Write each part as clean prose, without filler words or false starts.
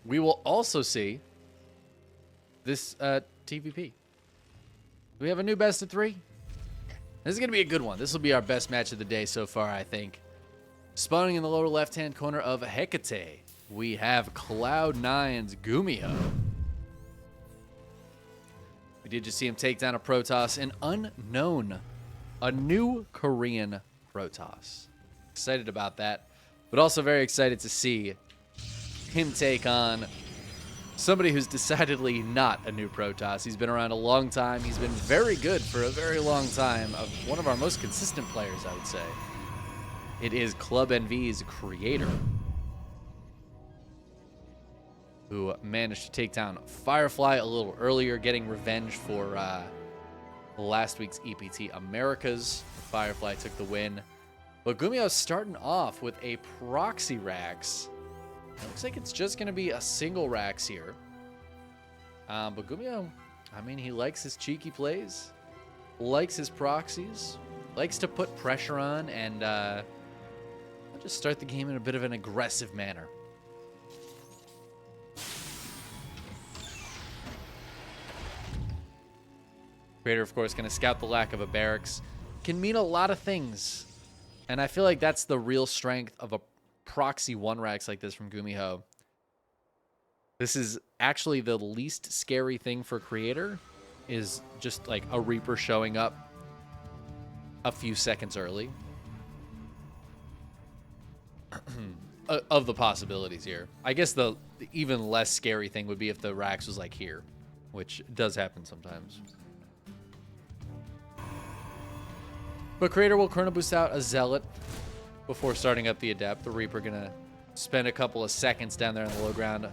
we will also see this TvP. We have a new best of 3. This is going to be a good one. This will be our best match of the day so far, I think. Spawning in the lower left-hand corner of Hecate, we have Cloud9's GuMiho. We did just see him take down a Protoss, an unknown, a new Korean Protoss. Excited about that, but also very excited to see him take on somebody who's decidedly not a new Protoss. He's been around a long time. He's been very good for a very long time. One of our most consistent players, I would say. It is Club NV's creator, who managed to take down Firefly a little earlier, getting revenge for last week's EPT Americas. Firefly took the win. But GuMiho's starting off with a proxy Rax. It looks like it's just going to be a single Rax here. But GuMiho, I mean, he likes his cheeky plays, likes his proxies, likes to put pressure on, and just start the game in a bit of an aggressive manner. Creator, of course, going to scout the lack of a barracks. Can mean a lot of things. And I feel like that's the real strength of a proxy 1-Rax like this from GuMiho. This is actually the least scary thing for Creator, is just like a Reaper showing up a few seconds early. Of the possibilities here. I guess the even less scary thing would be if the Rax was like here, which does happen sometimes. But Creator will Chrono Boost out a Zealot before starting up the Adept. The Reaper gonna spend a couple of seconds down there on the low ground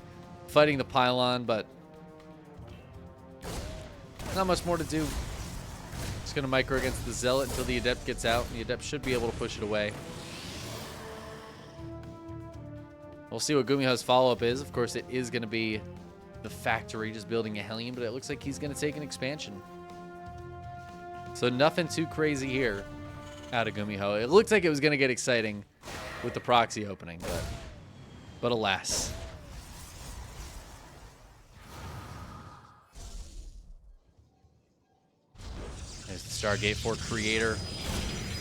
fighting the pylon, but not much more to do. Just gonna micro against the Zealot until the Adept gets out, and the Adept should be able to push it away. We'll see what GuMiho's follow-up is. Of course, it is going to be the factory just building a Hellion, but it looks like he's going to take an expansion. So nothing too crazy here out of GuMiho. It looked like it was going to get exciting with the proxy opening, but alas. There's the Stargate for Creator.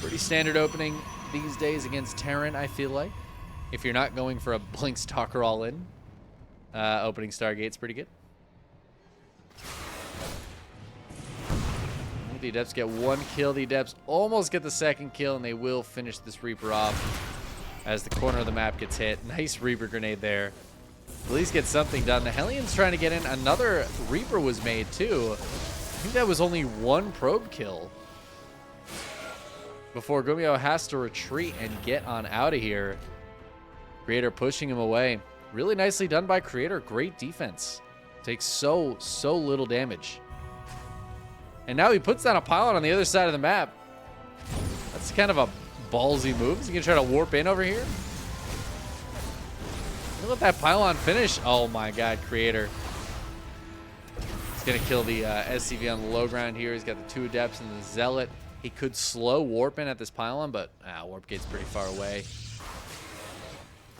Pretty standard opening these days against Terran, I feel like. If you're not going for a Blink Stalker all-in, opening Stargate's pretty good. The Adepts get 1 kill. The Adepts almost get the 2nd kill, and they will finish this Reaper off as the corner of the map gets hit. Nice Reaper grenade there. At least get something done. The Hellion's trying to get in. Another Reaper was made, too. I think that was only 1 probe kill before GuMiho has to retreat and get on out of here. Creator pushing him away. Really nicely done by Creator. Great defense. Takes so little damage. And now he puts down a pylon on the other side of the map. That's kind of a ballsy move. Is he going to try to warp in over here? Let that pylon finish. Oh my god, Creator. He's going to kill the SCV on the low ground here. He's got the 2 Adepts and the Zealot. He could slow warp in at this pylon, but warp gate's pretty far away.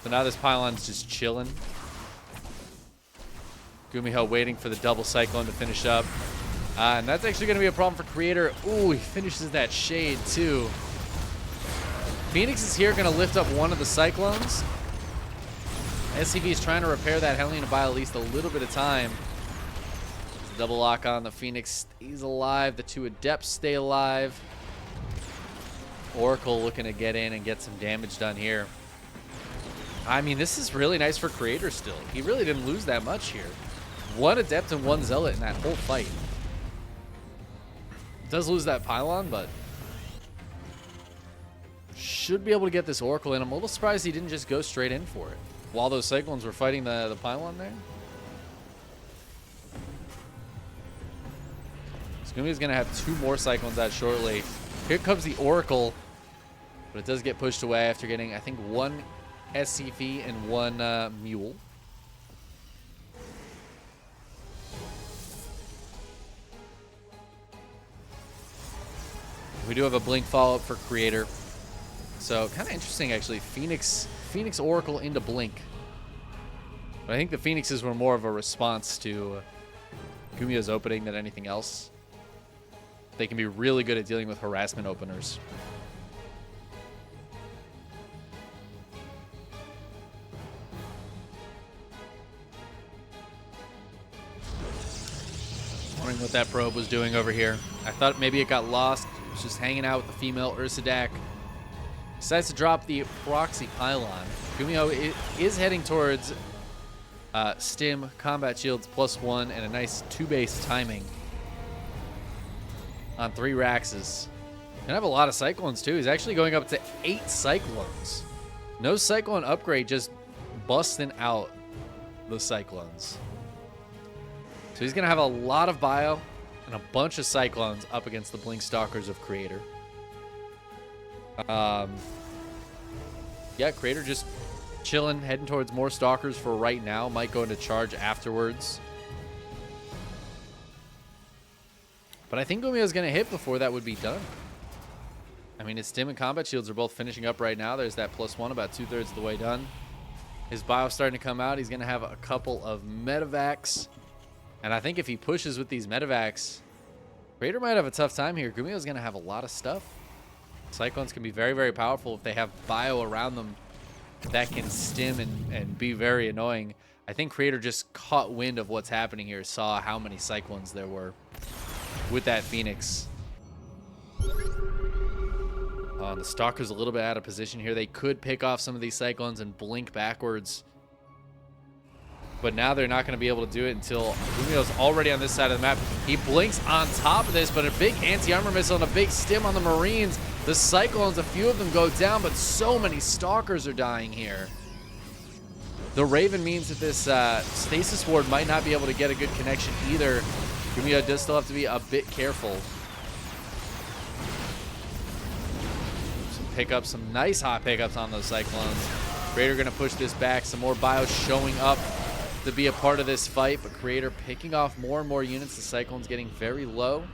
So now this pylon's just chilling. GuMiho waiting for the double Cyclone to finish up. And that's actually going to be a problem for Creator. Ooh, he finishes that Shade too. Phoenix is here going to lift up one of the Cyclones. SCV is trying to repair that Hellion to buy at least a little bit of time. Double lock on the Phoenix stays alive. The 2 Adepts stay alive. Oracle looking to get in and get some damage done here. I mean, this is really nice for Creator still. He really didn't lose that much here. 1 Adept and 1 Zealot in that whole fight. Does lose that pylon, but should be able to get this Oracle in. I'm a little surprised he didn't just go straight in for it while those Cyclones were fighting the pylon there. Gumi's going to have 2 more Cyclones out shortly. Here comes the Oracle, but it does get pushed away after getting, I think, 1 SCV and 1 Mule. We do have a Blink follow-up for Creator. So, kind of interesting, actually. Phoenix Oracle into Blink. But I think the Phoenixes were more of a response to GuMiho's opening than anything else. They can be really good at dealing with harassment openers. Wondering what that probe was doing over here. I thought maybe it got lost. It was just hanging out with the female Ursadak. Decides to drop the proxy pylon. GuMiho is heading towards stim, combat shields +1, and a nice 2-base timing on 3 Raxes. Gonna have a lot of Cyclones too. He's actually going up to 8 Cyclones. No Cyclone upgrade, just busting out the Cyclones. So he's going to have a lot of bio and a bunch of Cyclones up against the Blink Stalkers of Creator. Yeah, Creator just chilling, heading towards more Stalkers for right now. Might go into charge afterwards. But I think GuMiho's going to hit before that would be done. I mean, his stim and combat shields are both finishing up right now. There's that +1, about 2/3 of the way done. His bio starting to come out. He's going to have a couple of medevacs. And I think if he pushes with these medevacs, Creator might have a tough time here. GuMiho's going to have a lot of stuff. Cyclones can be very, very powerful if they have bio around them that can stim and be very annoying. I think Creator just caught wind of what's happening here, saw how many Cyclones there were with that Phoenix. The Stalker's a little bit out of position here. They could pick off some of these Cyclones and blink backwards. But now they're not going to be able to do it until GuMiho's already on this side of the map. He blinks on top of this, but a big anti-armor missile and a big stim on the Marines. The Cyclones, a few of them go down, but so many Stalkers are dying here. The Raven means that this Stasis Ward might not be able to get a good connection either. GuMiho does still have to be a bit careful. Some pickups, some nice hot pickups on those Cyclones. Creator going to push this back. Some more bio showing up to be a part of this fight, but Creator picking off more and more units. The Cyclone's getting very low.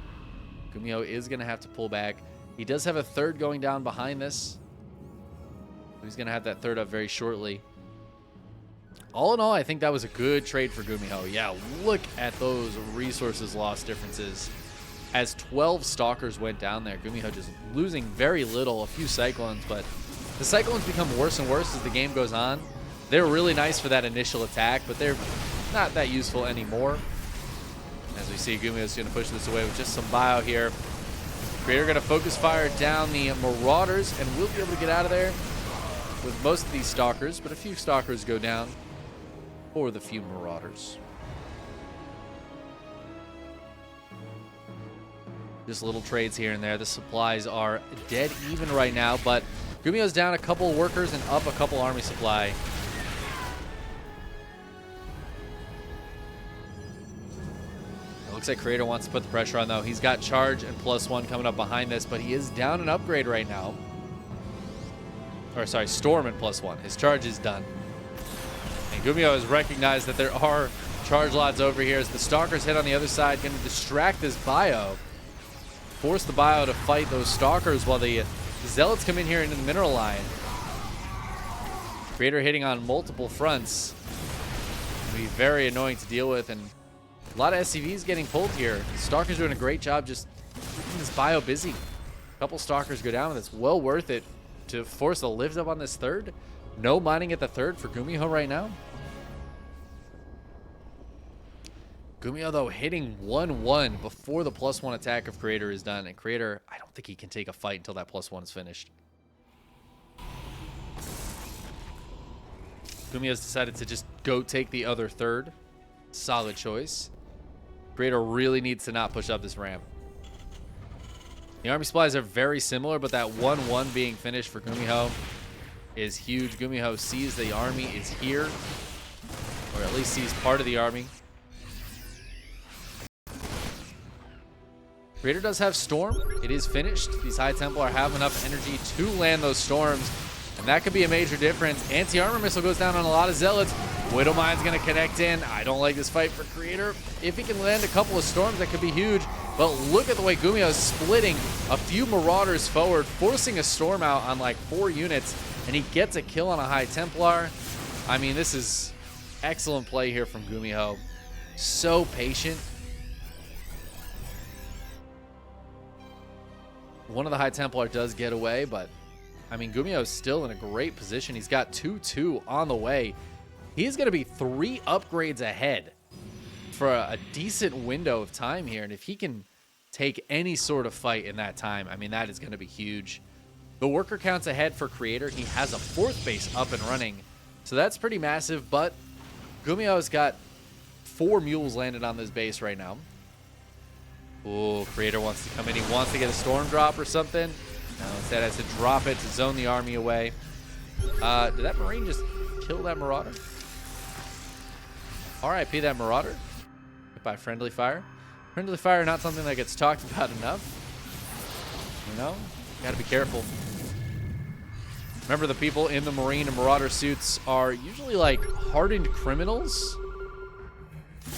GuMiho is going to have to pull back. He does have a third going down behind this. He's going to have that third up very shortly. All in all, I think that was a good trade for GuMiho. Yeah, look at those resources loss differences. As 12 Stalkers went down there, GuMiho just losing very little, a few Cyclones, but the Cyclones become worse and worse as the game goes on. They're really nice for that initial attack, but they're not that useful anymore. As we see, GuMiho's going to push this away with just some bio here. Creator going to focus fire down the Marauders, and we'll be able to get out of there with most of these Stalkers, but a few Stalkers go down for the few Marauders. Just little trades here and there. The supplies are dead even right now, but GuMiho's down a couple workers and up a couple army supply. It looks like Creator wants to put the pressure on, though. He's got charge and +1 coming up behind this, but he is down an upgrade right now. Or, sorry, storm and +1. His charge is done. And GuMiho has recognized that there are charge lots over here as the Stalkers hit on the other side, going to distract this bio. Force the bio to fight those Stalkers while the Zealots come in here into the mineral line. Creator hitting on multiple fronts. It'll be very annoying to deal with, and a lot of SCVs getting pulled here. Stalkers doing a great job just keeping this bio busy. A couple Stalkers go down, and it's well worth it to force a lift up on this third. No mining at the third for GuMiho right now. GuMiho, though, hitting 1-1 before the +1 attack of Creator is done. And Creator, I don't think he can take a fight until that +1 is finished. GuMiho's decided to just go take the other third. Solid choice. Creator really needs to not push up this ramp. The army supplies are very similar, but that 1-1 being finished for GuMiho is huge. GuMiho sees the army is here, or at least sees part of the army. Creator does have Storm. It is finished. These High Templar have enough energy to land those Storms, and that could be a major difference. Anti-armor missile goes down on a lot of Zealots. Widowmine's going to connect in. I don't like this fight for Creator. If he can land a couple of Storms, that could be huge. But look at the way GuMiho is splitting a few Marauders forward, forcing a Storm out on like 4 units, and he gets a kill on a High Templar. I mean, this is Excellent play here from GuMiho. So patient. One of the High Templar does get away, but I mean, GuMiho is still in a great position. He's got 2-2 on the way. He's going to be 3 upgrades ahead for a decent window of time here. And if he can take any sort of fight in that time, I mean, that is going to be huge. The worker count's ahead for Creator. He has a 4th base up and running. So that's pretty massive, but GuMiho's got 4 mules landed on this base right now. Oh, Creator wants to come in. He wants to get a storm drop or something. No, instead has to drop it to zone the army away. Did that Marine just kill that Marauder? RIP that Marauder. Hit by friendly fire. Friendly fire, not something that gets talked about enough. You know, gotta be careful. Remember, the people in the Marine and Marauder suits are usually like hardened criminals,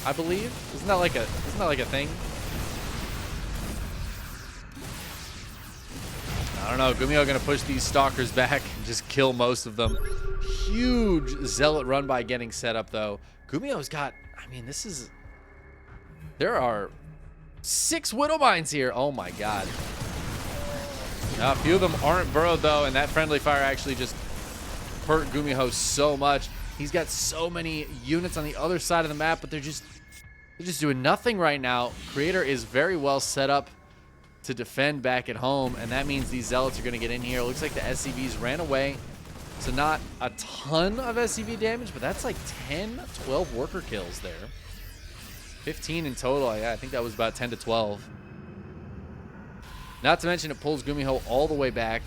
I believe. Isn't that like a thing? I don't know. GuMiho gonna push these stalkers back and just kill most of them. Huge zealot run by getting set up though. GuMiho's got, I mean, there are 6 Widow Mines here. Oh my god. A few of them aren't burrowed though, and that friendly fire actually just hurt GuMiho so much. He's got so many units on the other side of the map, but they're just doing nothing right now. Creator is very well set up to defend back at home, and that means these zealots are going to get in here. It looks like the SCVs ran away, so not a ton of SCV damage, but that's like 10, 12 worker kills there. 15 in total. Yeah, I think that was about 10 to 12. Not to mention it pulls GuMiho all the way back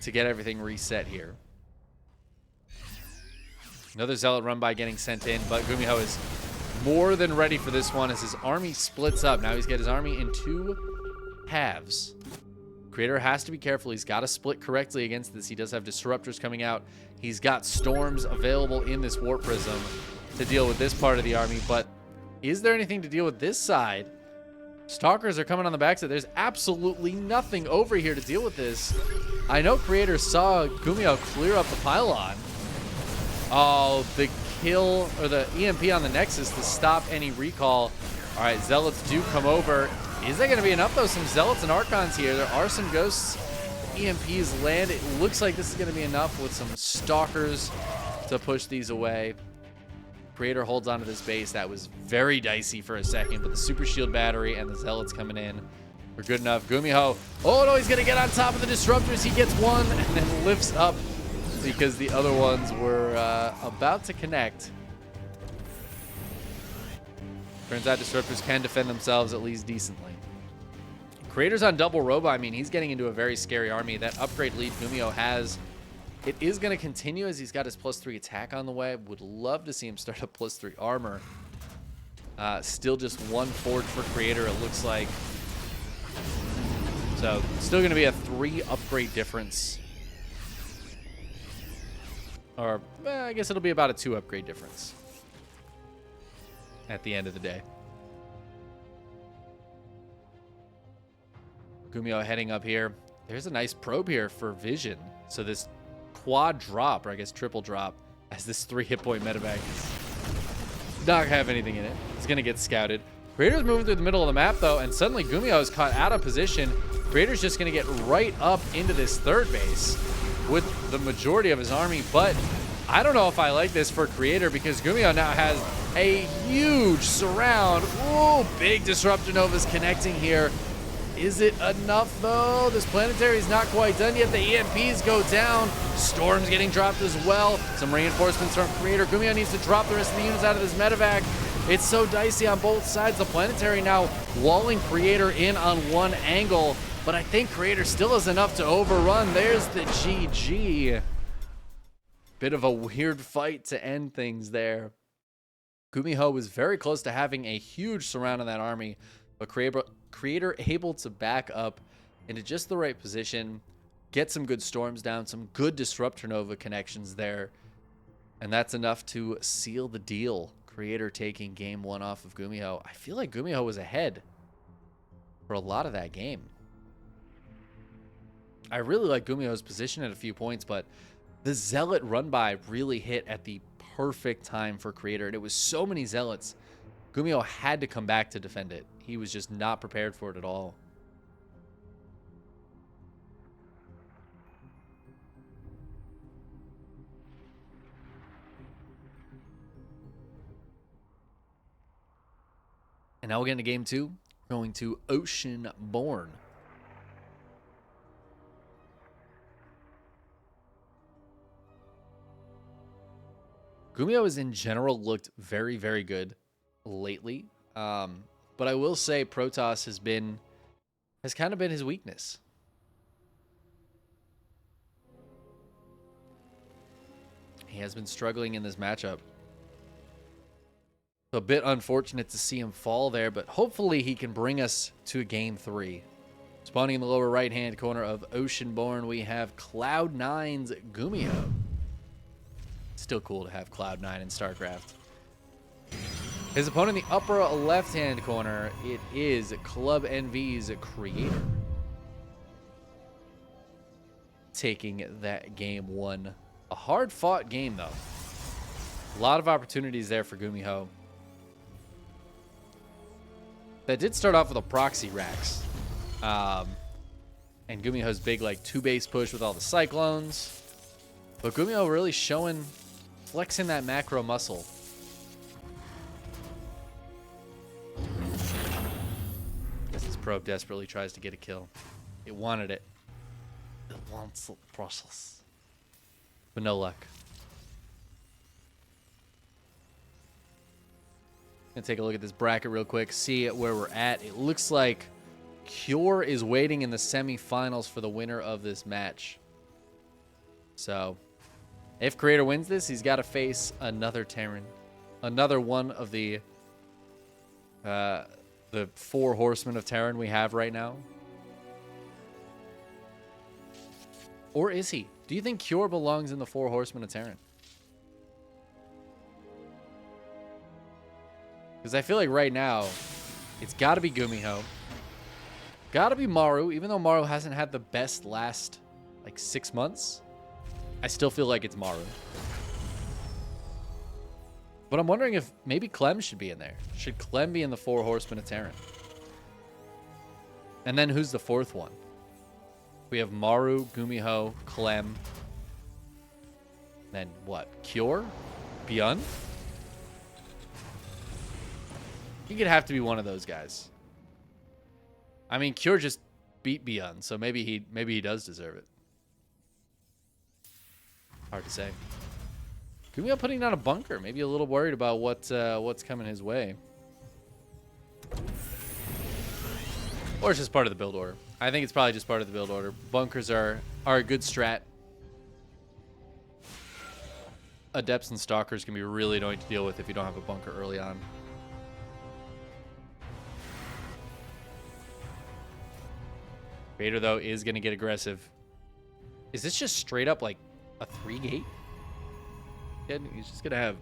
to get everything reset here. Another zealot run by getting sent in, but GuMiho is more than ready for this one as his army splits up. Now he's got his army in 2 halves. Creator has to be careful. He's got to split correctly against this. He does have disruptors coming out. He's got storms available in this warp prism to deal with this part of the army, but is there anything to deal with this side? Stalkers are coming on the backside. There's absolutely nothing over here to deal with this. I know Creator saw GuMiho clear up the pylon. Oh, the kill, or the EMP on the Nexus to stop any recall. All right, Zealots do come over. Is that going to be enough, though? Some Zealots and Archons here. There are some Ghosts. EMPs land. It looks like this is going to be enough with some Stalkers to push these away. Creator holds onto this base. That was very dicey for a second, but the Super Shield Battery and the Zealots coming in are good enough. GuMiho, oh no, he's going to get on top of the Disruptors. He gets one and then lifts up because the other ones were about to connect. Turns out Disruptors can defend themselves at least decently. Creator's on double Robo. I mean, he's getting into a very scary army. That upgrade lead GuMiho has, it is going to continue as he's got his +3 attack on the way. Would love to see him start a +3 armor. Still just 1 forge for Creator, it looks like. So, still going to be a 3 upgrade difference. Or, I guess it'll be about a 2 upgrade difference at the end of the day. GuMiho heading up here. There's a nice probe here for vision. So this quad drop, or I guess triple drop, as this 3 hit point medevac is not have anything in it. It's going to get scouted. Creator's moving through the middle of the map, though, and suddenly GuMiho is caught out of position. Creator's just going to get right up into this 3rd base with the majority of his army, but I don't know if I like this for Creator because GuMiho now has a huge surround. Ooh, big Disruptor Novas connecting here. Is it enough, though? This planetary is not quite done yet. The EMPs go down. Storm's getting dropped as well. Some reinforcements from Creator. GuMiho needs to drop the rest of the units out of this medevac. It's so dicey on both sides. The planetary now walling Creator in on one angle, but I think Creator still has enough to overrun. There's the GG. Bit of a weird fight to end things there. GuMiho was very close to having a huge surround on that army, but Creator able to back up into just the right position, get some good storms down, some good Disruptor Nova connections there, and that's enough to seal the deal. Creator taking game 1 off of GuMiho. I feel like GuMiho was ahead for a lot of that game. I really like GuMiho's position at a few points, but the Zealot run by really hit at the perfect time for Creator, and it was so many Zealots. GuMiho had to come back to defend it. He was just not prepared for it at all. And now we'll get into game 2. We're going to Oceanborn. GuMiho has in general looked very, very good lately. But I will say Protoss has kind of been his weakness. He has been struggling in this matchup. A bit unfortunate to see him fall there, but hopefully he can bring us to game 3. Spawning in the lower right-hand corner of Oceanborn, we have Cloud9's GuMiho. Still cool to have Cloud9 in StarCraft. His opponent in the upper left-hand corner, it is Club NV's Creator. Taking that game 1. A hard-fought game, though. A lot of opportunities there for GuMiho. That did start off with a proxy Rax. And GuMiho's big, like, 2-base push with all the Cyclones. But GuMiho really flexing that macro muscle. As this probe desperately tries to get a kill. It wanted it. It wants the process. But no luck. Gonna take a look at this bracket real quick, see where we're at. It looks like Cure is waiting in the semifinals for the winner of this match. So, if Creator wins this, he's got to face another Terran. Another one of the 4 horsemen of Terran we have right now. Or is he? Do you think Cure belongs in the 4 horsemen of Terran? Because I feel like right now, it's got to be GuMiho. Got to be Maru. Even though Maru hasn't had the best last, like, 6 months, I still feel like it's Maru. But I'm wondering if maybe Clem should be in there. Should Clem be in the 4 horsemen of Terran? And then who's the 4th one? We have Maru, GuMiho, Clem. Then what? Cure? Byun? He could have to be one of those guys. I mean, Cure just beat Byun, so maybe he does deserve it. Hard to say. GuMiho putting down a bunker. Maybe a little worried about what's coming his way. Or it's just part of the build order. I think it's probably just part of the build order. Bunkers are a good strat. Adepts and Stalkers can be really annoying to deal with if you don't have a bunker early on. Vader, though, is going to get aggressive. Is this just straight up like a 3-gate? Yeah, he's just going to have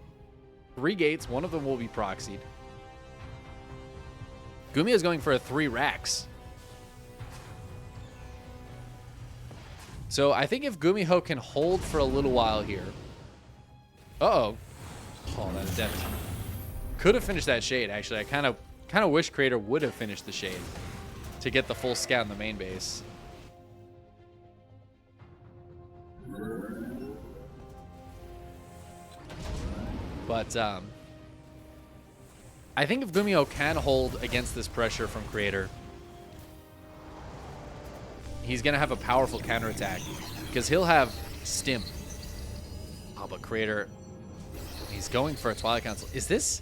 3 gates. One of them will be proxied. Gumi is going for a 3 Rax. So I think if GuMiho can hold for a little while here. Uh-oh. Oh, that Adept. Could have finished that Shade, actually. I kind of wish Creator would have finished the Shade to get the full scout in the main base. But I think if GuMiho can hold against this pressure from Creator, he's going to have a powerful counterattack because he'll have Stim. Oh, but Creator, he's going for a Twilight Council. Is this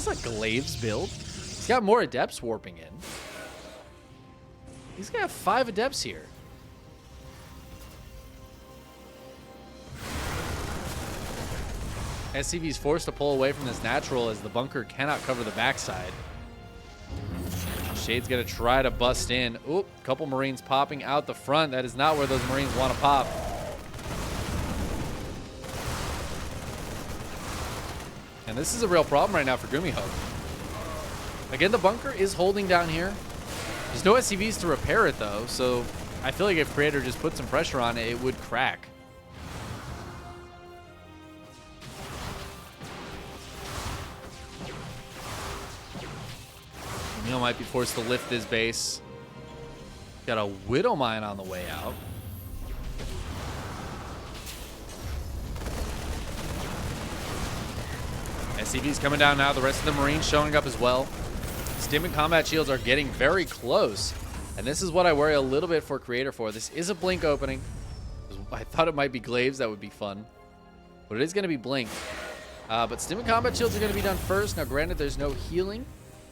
like Glaive's build? He's got more Adepts warping in. He's going to have 5 Adepts here. SCV's forced to pull away from this natural as the bunker cannot cover the backside. Shade's going to try to bust in. Oop, couple Marines popping out the front. That is not where those Marines want to pop. And this is a real problem right now for GuMiho. Again, the bunker is holding down here. There's no SCVs to repair it, though, so I feel like if Creator just put some pressure on it, it would crack. Gumiho might be forced to lift this base. Got a Widow Mine on the way out. SCV's coming down now. The rest of the Marines showing up as well. Stim and combat shields are getting very close. And this is what I worry a little bit for Creator for. This is a Blink opening. I thought it might be Glaives. That would be fun. But it is going to be Blink. But Stim and combat shields are going to be done first. Now, granted, there's no healing.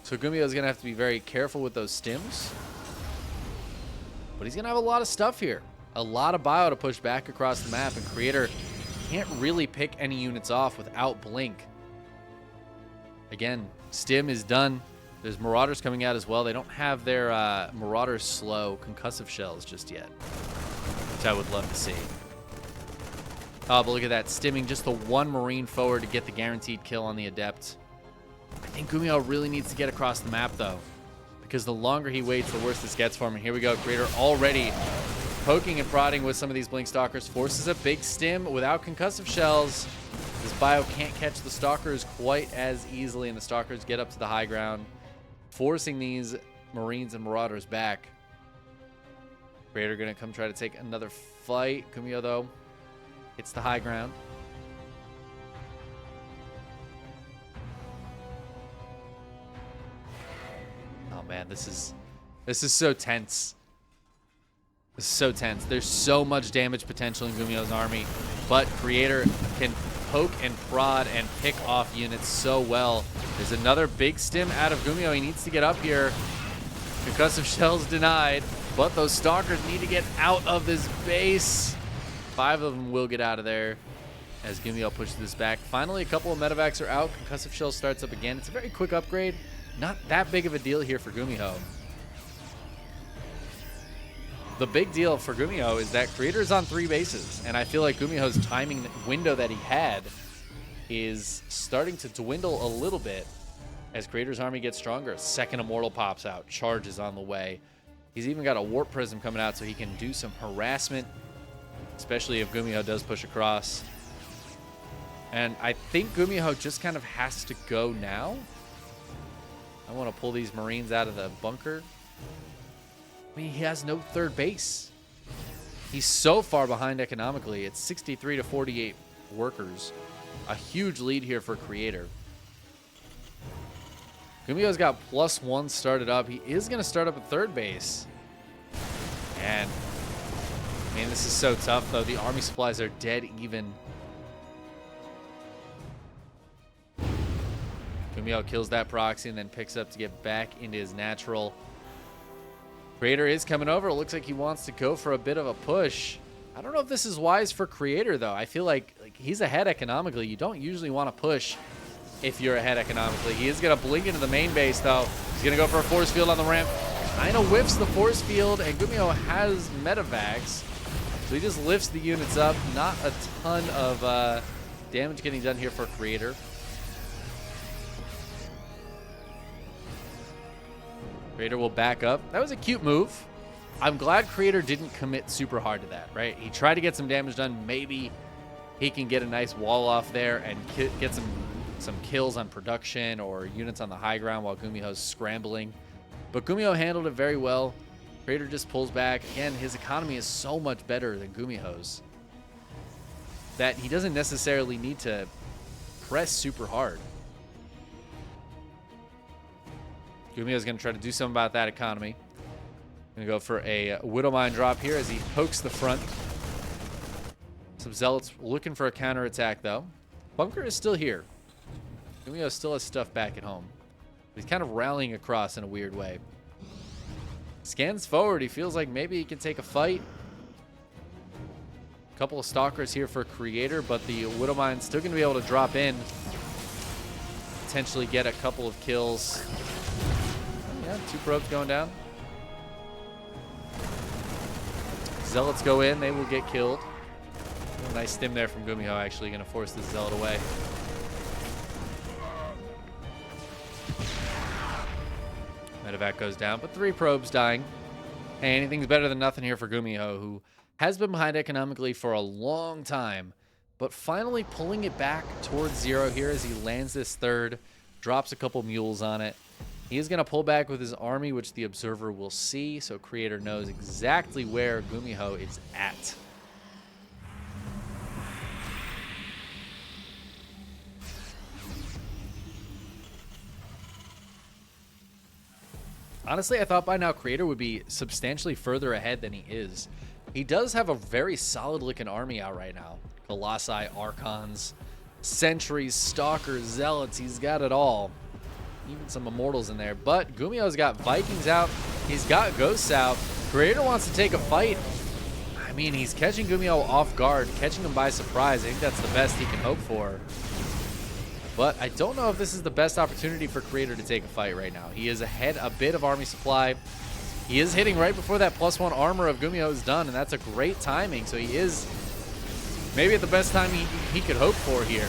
So GuMiho is going to have to be very careful with those stims. But he's going to have a lot of stuff here. A lot of bio to push back across the map. And Creator can't really pick any units off without Blink. Again, Stim is done. There's Marauders coming out as well. They don't have their Marauders slow concussive shells just yet, which I would love to see. Oh, but look at that. Stimming just the one Marine forward to get the guaranteed kill on the Adept. I think GuMiho really needs to get across the map, though, because the longer he waits, the worse this gets for him. And here we go. Creator already poking and prodding with some of these Blink Stalkers. Forces a big stim without concussive shells. This bio can't catch the Stalkers quite as easily, and the Stalkers get up to the high ground, forcing these Marines and Marauders back. Creator going to come try to take another fight. GuMiho, though, hits the high ground. Oh, man, this is so tense. This is so tense. There's so much damage potential in GuMiho's army, but Creator can poke and prod and pick off units so well. There's another big stim out of GuMiho. He needs to get up here. Concussive shells denied, but those Stalkers need to get out of this base. 5 of them will get out of there as GuMiho pushes this back. Finally, a couple of medevacs are out. Concussive shell starts up again. It's a very quick upgrade. Not that big of a deal here for GuMiho. The big deal for GuMiho is that Creator is on 3 bases, and I feel like GuMiho's timing window that he had is starting to dwindle a little bit as Creator's army gets stronger. A second Immortal pops out, Charge is on the way. He's even got a Warp Prism coming out so he can do some harassment, especially if GuMiho does push across. And I think GuMiho just kind of has to go now. I want to pull these Marines out of the bunker. I mean, he has no third base. He's so far behind economically. It's 63 to 48 workers. A huge lead here for Creator. GuMiho's got +1 started up. He is going to start up at third base. And, man, this is so tough, though. The army supplies are dead even. GuMiho kills that proxy and then picks up to get back into his natural. Creator is coming over. It looks like he wants to go for a bit of a push. I don't know if this is wise for Creator, though. I feel like he's ahead economically. You don't usually want to push if you're ahead economically. He is going to blink into the main base, though. He's going to go for a force field on the ramp. Kind of whiffs the force field, and GuMiho has medevacs. So he just lifts the units up. Not a ton of damage getting done here for Creator. Creator will back up. That was a cute move. I'm glad Creator didn't commit super hard to that, right? He tried to get some damage done. Maybe he can get a nice wall off there and get some kills on production or units on the high ground while GuMiho's scrambling. But GuMiho handled it very well. Creator just pulls back. Again, his economy is so much better than GuMiho's that he doesn't necessarily need to press super hard. GuMiho's going to try to do something about that economy. Going to go for a Widow Mine drop here as he pokes the front. Some Zealots looking for a counterattack, though. Bunker is still here. GuMiho still has stuff back at home. He's kind of rallying across in a weird way. Scans forward. He feels like maybe he can take a fight. A couple of Stalkers here for Creator, but the Widow Mine's still going to be able to drop in. Potentially get a couple of kills. Yeah, 2 probes going down. Zealots go in. They will get killed. A nice stim there from GuMiho, actually going to force the Zealot away. Medevac goes down, but 3 probes dying. Hey, anything's better than nothing here for GuMiho, who has been behind economically for a long time, but finally pulling it back towards 0 here as he lands this third, drops a couple mules on it. He is going to pull back with his army, which the observer will see, so Creator knows exactly where GuMiho is at. Honestly, I thought by now Creator would be substantially further ahead than he is. He does have a very solid-looking army out right now. Colossi, Archons, Sentries, Stalkers, Zealots. He's got it all. Even some Immortals in there. But GuMiho's got Vikings out. He's got Ghosts out. Creator wants to take a fight. I mean, he's catching GuMiho off guard, catching him by surprise. I think that's the best he can hope for. But I don't know if this is the best opportunity for Creator to take a fight right now. He is ahead a bit of army supply. He is hitting right before that +1 armor of GuMiho is done, and that's a great timing. So he is maybe at the best time he could hope for here.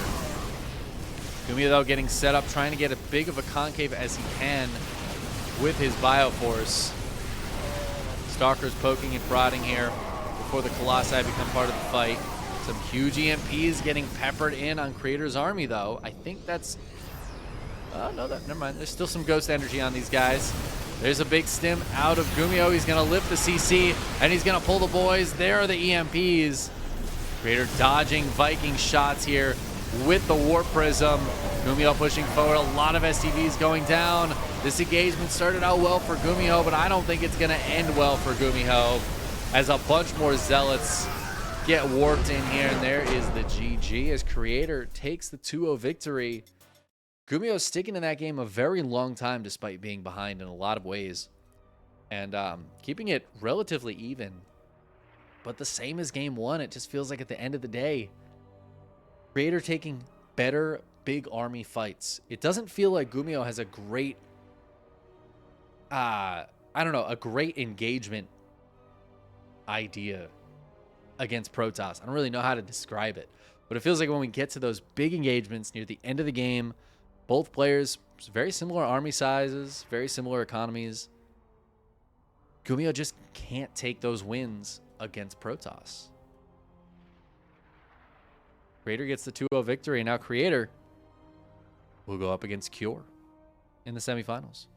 GuMiho, though, getting set up, trying to get as big of a concave as he can with his Bioforce. Stalkers poking and prodding here before the Colossi become part of the fight. Some huge EMPs getting peppered in on Creator's army, though. I think that's... Oh, no, never mind. There's still some Ghost energy on these guys. There's a big stim out of GuMiho. He's going to lift the CC, and he's going to pull the boys. There are the EMPs. Creator dodging Viking shots here with the Warp Prism. GuMiho pushing forward. A lot of STVs going down. This engagement started out well for GuMiho, but I don't think it's going to end well for GuMiho as a bunch more Zealots get warped in here, and there is the GG as Creator takes the 2-0 victory. GuMiho sticking in that game a very long time despite being behind in a lot of ways, and keeping it relatively even, but the same as game one. It just feels like at the end of the day, Creator taking better big army fights. It doesn't feel like GuMiho has a great I don't know, a great engagement idea against Protoss. I don't really know how to describe it, but it feels like when we get to those big engagements near the end of the game, both players, very similar army sizes, very similar economies. GuMiho just can't take those wins against Protoss. Creator gets the 2-0 victory, and now Creator will go up against Cure in the semifinals.